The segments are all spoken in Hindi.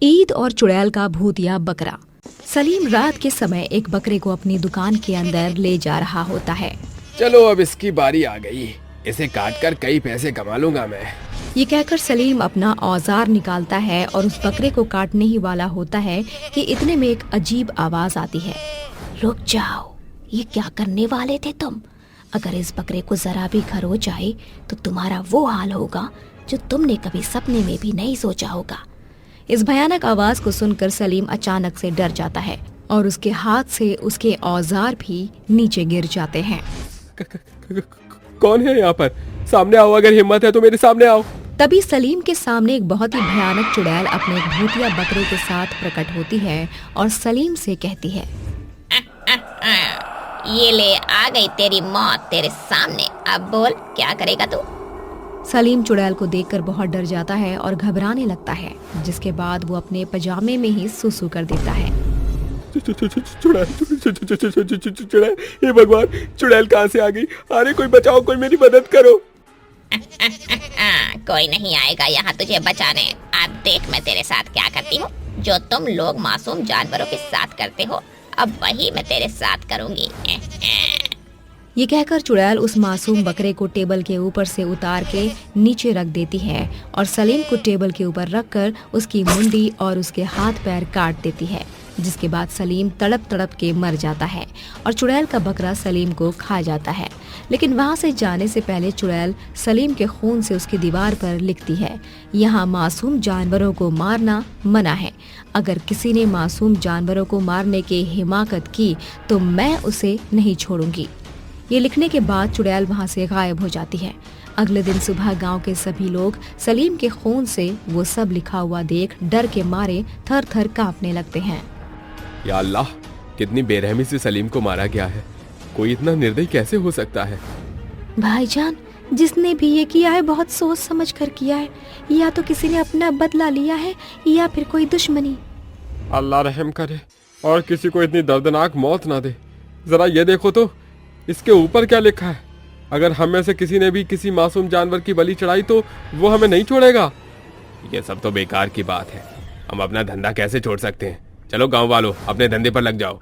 ईद और चुड़ैल का भूतिया बकरा। सलीम रात के समय एक बकरे को अपनी दुकान के अंदर ले जा रहा होता है। चलो अब इसकी बारी आ गई, इसे काट कर कई पैसे कमा लूंगा मैं। ये कहकर सलीम अपना औजार निकालता है और उस बकरे को काटने ही वाला होता है कि इतने में एक अजीब आवाज आती है। रुक जाओ, ये क्या करने वाले थे तुम? अगर इस बकरे को जरा भी खरोच जाए तो तुम्हारा वो हाल होगा जो तुमने कभी सपने में भी नहीं सोचा होगा। इस भयानक आवाज को सुनकर सलीम अचानक से डर जाता है और उसके हाथ से उसके औजार भी नीचे गिर जाते हैं। कौन है यहाँ पर? सामने आओ, अगर हिम्मत है तो मेरे सामने आओ। तभी सलीम के सामने एक बहुत ही भयानक चुड़ैल अपने एक भूतिया बकरे के साथ प्रकट होती है और सलीम से कहती है, ये ले आ गई तेरी मौत तेरे सामने, अब बोल क्या करेगा तू? सलीम चुड़ैल को देखकर बहुत डर जाता है और घबराने लगता है, जिसके बाद वो अपने पजामे में ही सुसु कर देता है। चुड़ैल, हे भगवान, चुड़ैल कहाँ से आ गई? अरे कोई बचाओ, कोई मेरी मदद करो। कोई नहीं आएगा यहाँ तुझे बचाने। अब देख मैं तेरे साथ क्या करती हूँ। जो तुम लोग मासूम जानवरों के साथ करते हो, अब वही मैं तेरे साथ करूँगी। ये कहकर चुड़ैल उस मासूम बकरे को टेबल के ऊपर से उतार के नीचे रख देती है और सलीम को टेबल के ऊपर रखकर उसकी मुंडी और उसके हाथ पैर काट देती है, जिसके बाद सलीम तड़प तड़प के मर जाता है और चुड़ैल का बकरा सलीम को खा जाता है। लेकिन वहाँ से जाने से पहले चुड़ैल सलीम के खून से उसकी दीवार पर लिखती है, यहाँ मासूम जानवरों को मारना मना है। अगर किसी ने मासूम जानवरों को मारने की हिमाकत की तो मैं उसे नहीं छोड़ूंगी। ये लिखने के बाद चुड़ैल वहाँ से गायब हो जाती है। अगले दिन सुबह गांव के सभी लोग सलीम के खून से वो सब लिखा हुआ देख डर के मारे थर थर कांपने लगते हैं। या अल्लाह, कितनी बेरहमी से सलीम को मारा गया है। कोई इतना निर्दयी कैसे हो सकता है? भाईजान, जिसने भी ये किया है बहुत सोच समझ कर किया है। या तो किसी ने अपना बदला लिया है या फिर कोई दुश्मनी। अल्लाह रहम करे और किसी को इतनी दर्दनाक मौत ना दे। जरा ये देखो तो, इसके ऊपर क्या लिखा है? अगर हम में से किसी ने भी किसी मासूम जानवर की बलि चढ़ाई तो वो हमें नहीं छोड़ेगा। ये सब तो बेकार की बात है। हम अपना धंधा कैसे छोड़ सकते हैं? चलो गांव वालों, अपने धंधे पर लग जाओ।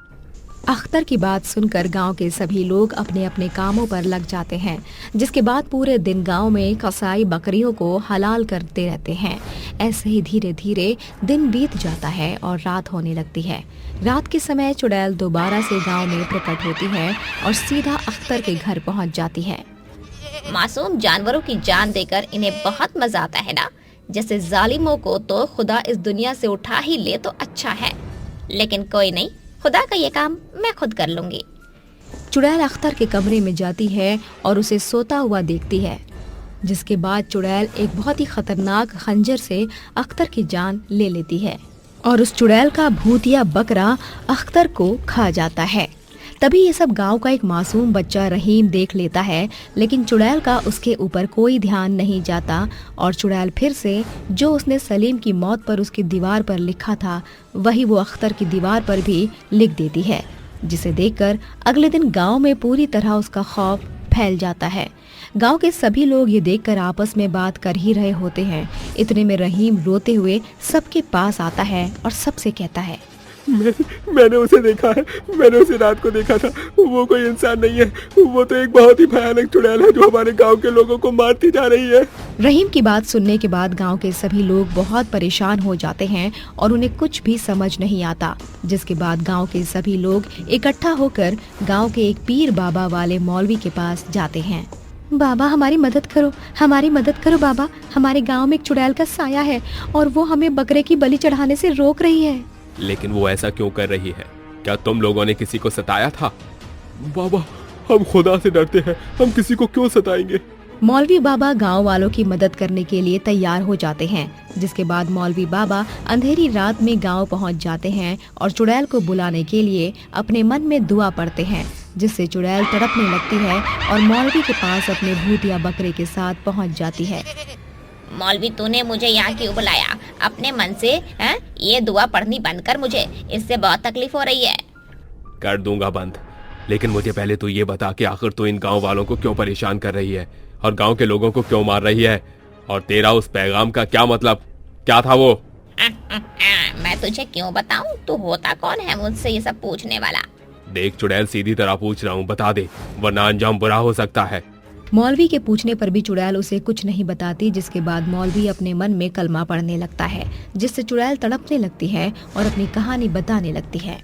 अख्तर की बात सुनकर गांव के सभी लोग अपने अपने कामों पर लग जाते हैं, जिसके बाद पूरे दिन गांव में कसाई बकरियों को हलाल करते रहते हैं। ऐसे ही धीरे धीरे दिन बीत जाता है और रात होने लगती है। रात के समय चुड़ैल दोबारा से गांव में प्रकट होती है और सीधा अख्तर के घर पहुंच जाती है। मासूम जानवरों की जान देकर इन्हें बहुत मजा आता है ना। जैसे जालिमों को तो खुदा इस दुनिया से उठा ही ले तो अच्छा है, लेकिन कोई नहीं, खुदा का ये काम मैं खुद कर लूंगी। चुड़ैल अख्तर के कमरे में जाती है और उसे सोता हुआ देखती है, जिसके बाद चुड़ैल एक बहुत ही खतरनाक खंजर से अख्तर की जान ले लेती है और उस चुड़ैल का भूतिया बकरा अख्तर को खा जाता है। तभी ये सब गांव का एक मासूम बच्चा रहीम देख लेता है, लेकिन चुड़ैल का उसके ऊपर कोई ध्यान नहीं जाता और चुड़ैल फिर से जो उसने सलीम की मौत पर उसकी दीवार पर लिखा था वही वो अख्तर की दीवार पर भी लिख देती है, जिसे देखकर अगले दिन गांव में पूरी तरह उसका खौफ फैल जाता है। गांव के सभी लोग ये देखकर आपस में बात कर ही रहे होते हैं। इतने में रहीम रोते हुए सबके पास आता है और सबसे कहता है, मैंने उसे देखा है, मैंने उसे रात को देखा था। वो कोई इंसान नहीं है, वो तो एक बहुत ही भयानक चुड़ैल है जो हमारे गांव के लोगों को मारती जा रही है। रहीम की बात सुनने के बाद गांव के सभी लोग बहुत परेशान हो जाते हैं और उन्हें कुछ भी समझ नहीं आता, जिसके बाद गांव के सभी लोग इकट्ठा होकर गांव के एक पीर बाबा वाले मौलवी के पास जाते हैं। बाबा, हमारी मदद करो, हमारी मदद करो बाबा। हमारे गाँव में एक चुड़ैल का साया है और वो हमें बकरे की बलि चढ़ाने से रोक रही है। लेकिन वो ऐसा क्यों कर रही है? क्या तुम लोगों ने किसी को सताया था? बाबा, हम खुदा से डरते हैं, हम किसी को क्यों सताएंगे? मौलवी बाबा गांव वालों की मदद करने के लिए तैयार हो जाते हैं, जिसके बाद मौलवी बाबा अंधेरी रात में गांव पहुंच जाते हैं और चुड़ैल को बुलाने के लिए अपने मन में दुआ पढ़ते हैं, जिससे चुड़ैल तड़पने लगती है और मौलवी के पास अपने भूतिया बकरे के साथ पहुंच जाती है। मौलवी, तूने मुझे यहाँ क्यों बुलाया? अपने मन से ये दुआ पढ़नी बंद कर, मुझे इससे बहुत तकलीफ हो रही है। कर दूंगा बंद, लेकिन मुझे पहले तू ये बता कि आखिर तू इन गांव वालों को क्यों परेशान कर रही है और गांव के लोगों को क्यों मार रही है, और तेरा उस पैगाम का क्या मतलब, क्या था वो? मैं तुझे क्यों बताऊं? तू होता कौन है मुझसे ये सब पूछने वाला? देख चुड़ैल, सीधी तरह पूछ रहा हूँ, बता दे, वरना अंजाम बुरा हो सकता है। मौलवी के पूछने पर भी चुड़ैल उसे कुछ नहीं बताती, जिसके बाद मौलवी अपने मन में कलमा पढ़ने लगता है, जिससे चुड़ैल तड़पने लगती है और अपनी कहानी बताने लगती है।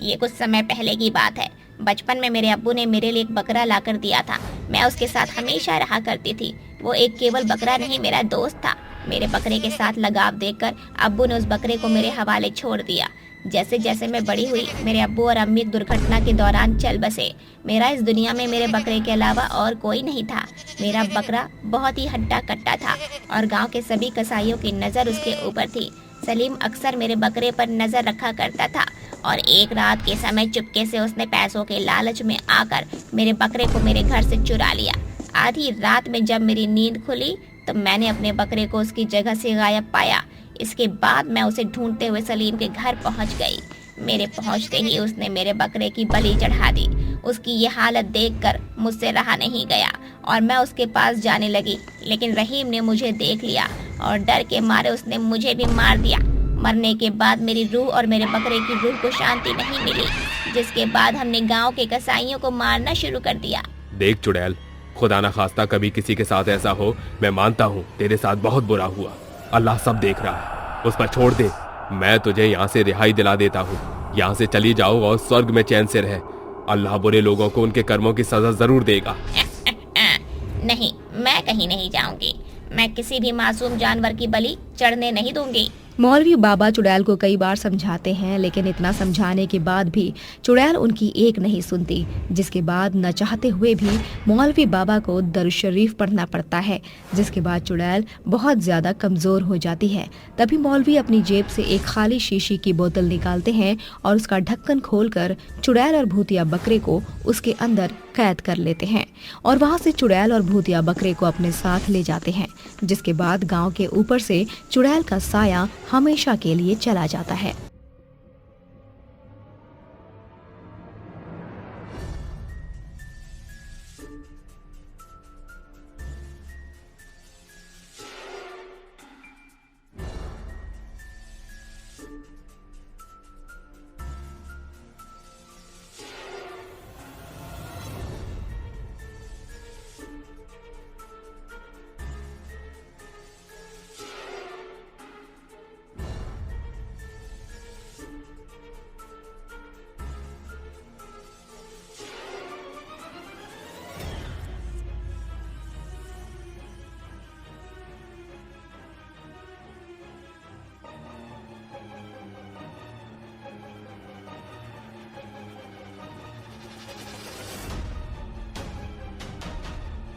ये कुछ समय पहले की बात है। बचपन में मेरे अब्बू ने मेरे लिए एक बकरा लाकर दिया था। मैं उसके साथ हमेशा रहा करती थी। वो एक केवल बकरा नहीं, मेरा दोस्त था। मेरे बकरे के साथ लगाव देखकर अब्बू ने उस बकरे को मेरे हवाले छोड़ दिया। जैसे जैसे मैं बड़ी हुई, मेरे अब्बू और अम्मी एक दुर्घटना के दौरान चल बसे। मेरा इस दुनिया में मेरे बकरे के अलावा और कोई नहीं था। मेरा बकरा बहुत ही हट्टा कट्टा था और गांव के सभी कसाईयों की नज़र उसके ऊपर थी। सलीम अक्सर मेरे बकरे पर नज़र रखा करता था और एक रात के समय चुपके से उसने पैसों के लालच में आकर मेरे बकरे को मेरे घर से चुरा लिया। आधी रात में जब मेरी नींद खुली तो मैंने अपने बकरे को उसकी जगह से गायब पाया। इसके बाद मैं उसे ढूंढते हुए सलीम के घर पहुंच गई। मेरे पहुंचते ही उसने मेरे बकरे की बलि चढ़ा दी। उसकी ये हालत देखकर मुझसे रहा नहीं गया और मैं उसके पास जाने लगी, लेकिन रहीम ने मुझे देख लिया और डर के मारे उसने मुझे भी मार दिया। मरने के बाद मेरी रूह और मेरे बकरे की रूह को शांति नहीं मिली, जिसके बाद हमने गांव के कसाईयों को मारना शुरू कर दिया। देख चुड़ैल, खुदा न खास्ता कभी किसी के साथ ऐसा हो, मैं मानता हूँ तेरे साथ बहुत बुरा हुआ। अल्लाह सब देख रहा है, उस पर छोड़ दे। मैं तुझे यहाँ से रिहाई दिला देता हूँ। यहाँ से चली जाओ और स्वर्ग में चैन से रहे। अल्लाह बुरे लोगों को उनके कर्मों की सजा जरूर देगा। नहीं, मैं कहीं नहीं जाऊंगी। मैं किसी भी मासूम जानवर की बलि चढ़ने नहीं दूंगी। मौलवी बाबा चुड़ैल को कई बार समझाते हैं, लेकिन इतना समझाने के बाद भी चुड़ैल उनकी एक नहीं सुनती, जिसके बाद न चाहते हुए भी मौलवी बाबा को दरूद शरीफ पढ़ना पड़ता है, जिसके बाद चुड़ैल बहुत ज्यादा कमजोर हो जाती है। तभी मौलवी अपनी जेब से एक खाली शीशी की बोतल निकालते हैं और उसका ढक्कन खोलकर चुड़ैल और भूतिया बकरे को उसके अंदर कैद कर लेते हैं और वहां से चुड़ैल और भूतिया बकरे को अपने साथ ले जाते हैं, जिसके बाद गांव के ऊपर से चुड़ैल का साया हमेशा के लिए चला जाता है।